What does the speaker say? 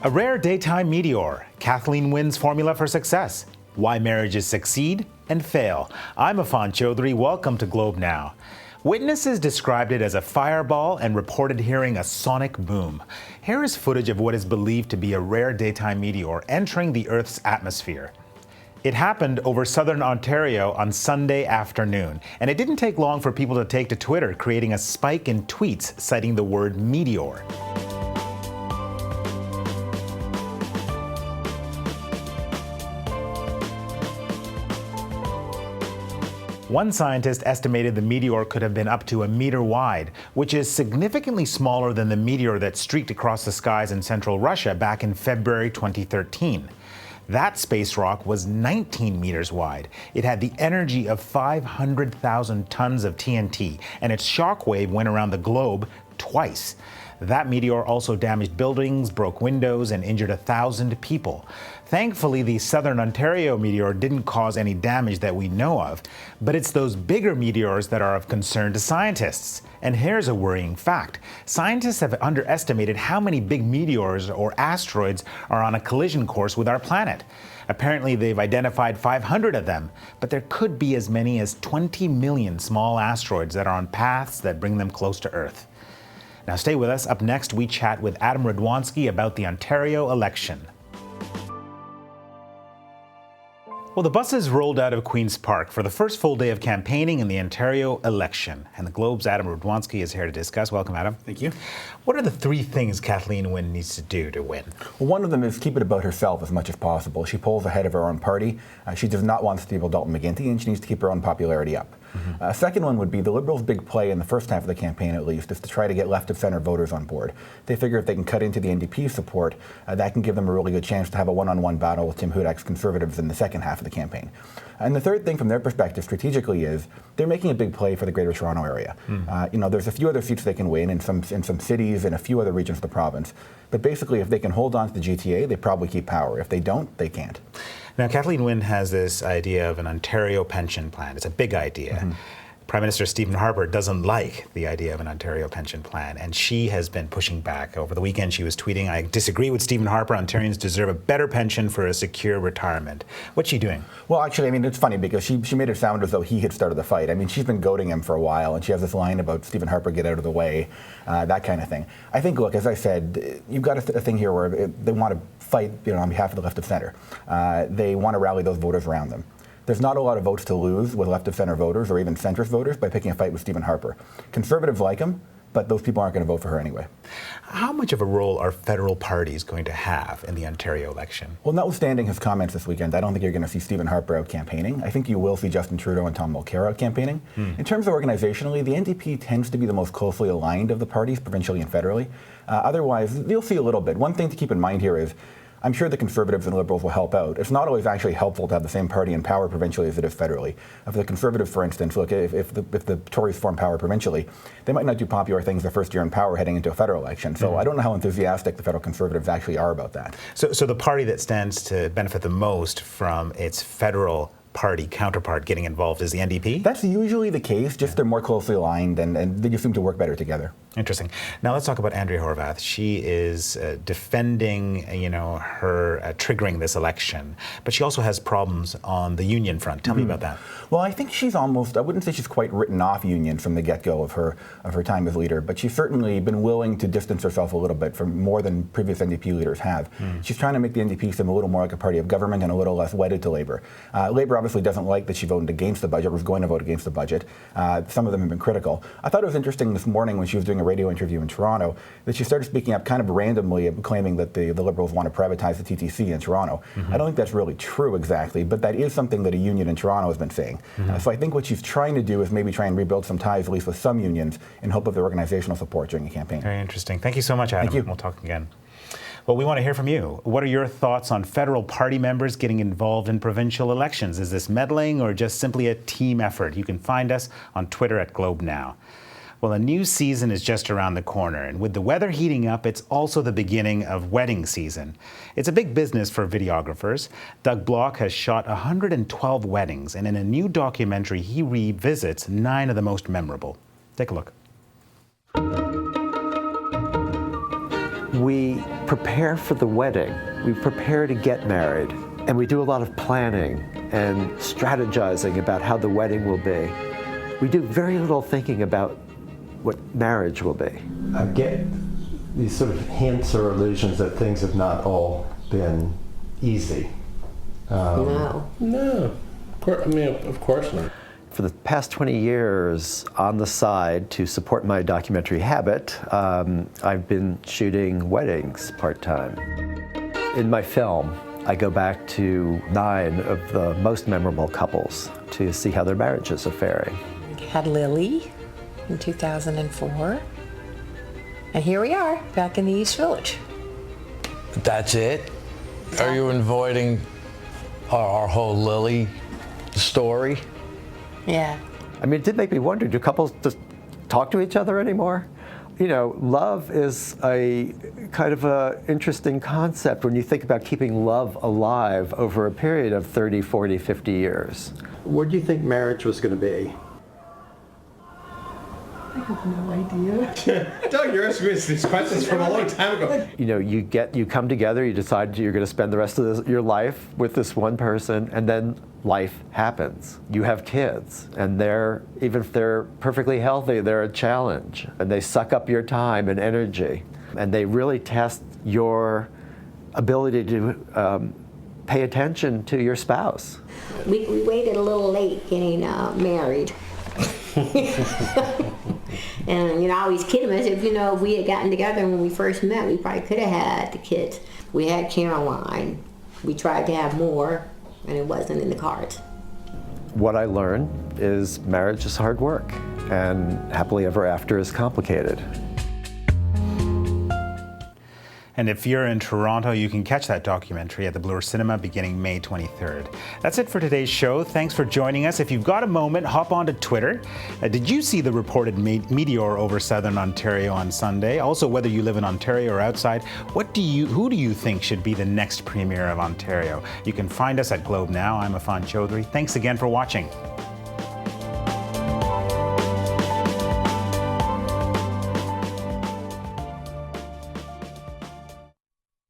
A rare daytime meteor, Kathleen Wynne's formula for success, why marriages succeed and fail. I'm Affan Chowdhry, welcome to Globe Now. Witnesses described it as a fireball and reported hearing a sonic boom. Here is footage of what is believed to be a rare daytime meteor entering the Earth's atmosphere. It happened over southern Ontario on Sunday afternoon, and it didn't take long for people to take to Twitter, creating a spike in tweets citing the word meteor. One scientist estimated the meteor could have been up to a meter wide, which is significantly smaller than the meteor that streaked across the skies in central Russia back in February 2013. That space rock was 19 meters wide. It had the energy of 500,000 tons of TNT, and its shockwave went around the globe twice. That meteor also damaged buildings, broke windows, and injured 1,000 people. Thankfully, the southern Ontario meteor didn't cause any damage that we know of, but it's those bigger meteors that are of concern to scientists. And here's a worrying fact. Scientists have underestimated how many big meteors or asteroids are on a collision course with our planet. Apparently, they've identified 500 of them, but there could be as many as 20 million small asteroids that are on paths that bring them close to Earth. Now stay with us. Up next, we chat with Adam Radwanski about the Ontario election. Well, the buses rolled out of Queen's Park for the first full day of campaigning in the Ontario election. And the Globe's Adam Radwanski is here to discuss. Welcome, Adam. Thank you. What are the three things Kathleen Wynne needs to do to win? Well, one of them is keep it about herself as much as possible. She polls ahead of her own party. She does not want to steal Dalton McGuinty, and she needs to keep her own popularity up. Second one would be the Liberals' big play in the first half of the campaign, at least, is to try to get left-of-center voters on board. They figure if they can cut into the NDP's support, that can give them a really good chance to have a one-on-one battle with Tim Hudak's Conservatives in the second half of the campaign. And the third thing from their perspective strategically is they're making a big play for the Greater Toronto area. There's a few other seats they can win in some cities and a few other regions of the province. But basically, if they can hold on to the GTA, they probably keep power. If they don't, they can't. Now, Kathleen Wynne has this idea of an Ontario pension plan. It's a big idea. Prime Minister Stephen Harper doesn't like the idea of an Ontario pension plan, and she has been pushing back. Over the weekend, she was tweeting, "I disagree with Stephen Harper. Ontarians deserve a better pension for a secure retirement." What's she doing? Well, actually, it's funny because she made it sound as though he had started the fight. She's been goading him for a while, and she has this line about Stephen Harper, get out of the way, that kind of thing. I think, look, as I said, you've got a thing here where they want to fight on behalf of the left of center. They want to rally those voters around them. There's not a lot of votes to lose with left-of-center voters or even centrist voters by picking a fight with Stephen Harper. Conservatives like him, but those people aren't going to vote for her anyway. How much of a role are federal parties going to have in the Ontario election? Well, notwithstanding his comments this weekend, I don't think you're going to see Stephen Harper out campaigning. I think you will see Justin Trudeau and Tom Mulcair out campaigning. In terms of organizationally, the NDP tends to be the most closely aligned of the parties, provincially and federally. Otherwise, you'll see a little bit. One thing to keep in mind here is I'm sure the Conservatives and Liberals will help out. It's not always actually helpful to have the same party in power provincially as it is federally. If the Conservatives, for instance, look, if the Tories form power provincially, they might not do popular things their first year in power heading into a federal election. So I don't know how enthusiastic the federal Conservatives actually are about that. So the party that stands to benefit the most from its federal party counterpart getting involved is the NDP? That's usually the case, just they're more closely aligned and they just seem to work better together. Interesting. Now let's talk about Andrea Horwath. She is defending, her triggering this election, but she also has problems on the union front. Tell me about that. Well, I think she's almost, I wouldn't say she's quite written off union from the get-go of her time as leader, but she's certainly been willing to distance herself a little bit from more than previous NDP leaders have. She's trying to make the NDP seem a little more like a party of government and a little less wedded to Labour. Labour obviously doesn't like that she voted against the budget, was going to vote against the budget. Some of them have been critical. I thought it was interesting this morning when she was doing a radio interview in Toronto that she started speaking up kind of randomly, claiming that the Liberals want to privatize the TTC in Toronto. I don't think that's really true exactly, but that is something that a union in Toronto has been saying. So I think what she's trying to do is maybe try and rebuild some ties, at least with some unions, in hope of their organizational support during the campaign. Very interesting. Thank you so much, Adam. Thank you. We'll talk again. Well, we want to hear from you. What are your thoughts on federal party members getting involved in provincial elections? Is this meddling or just simply a team effort? You can find us on Twitter at Globe Now. Well, a new season is just around the corner, and with the weather heating up, it's also the beginning of wedding season. It's a big business for videographers. Doug Block has shot 112 weddings, and in a new documentary, he revisits 9 of the most memorable. Take a look. We prepare for the wedding. We prepare to get married. And we do a lot of planning and strategizing about how the wedding will be. We do very little thinking about what marriage will be. I get these sort of hints or illusions that things have not all been easy. No. Of course not. For the past 20 years, on the side, to support my documentary habit, I've been shooting weddings part-time. In my film, I go back to 9 of the most memorable couples to see how their marriages are faring. Had Lily in 2004, and here we are, back in the East Village. That's it? Are you avoiding our whole Lily story? Yeah. I mean, it did make me wonder, do couples just talk to each other anymore? You know, love is a kind of a interesting concept when you think about keeping love alive over a period of 30, 40, 50 years. What do you think marriage was going to be? I have no idea. Doug, you're asking me these questions from a long time ago. You know, you come together, you decide you're going to spend the rest of your life with this one person, and then life happens. You have kids, and even if they're perfectly healthy, they're a challenge, and they suck up your time and energy, and they really test your ability to pay attention to your spouse. We waited a little late getting married. And I always kid him. I said, if we had gotten together when we first met, we probably could have had the kids. We had Caroline. We tried to have more, and it wasn't in the cards. What I learned is marriage is hard work, and happily ever after is complicated. And if you're in Toronto, you can catch that documentary at the Bloor Cinema beginning May 23rd. That's it for today's show. Thanks for joining us. If you've got a moment, hop onto Twitter. Did you see the reported meteor over southern Ontario on Sunday? Also, whether you live in Ontario or outside, who do you think should be the next Premier of Ontario? You can find us at Globe Now. I'm Affan Chowdhry. Thanks again for watching.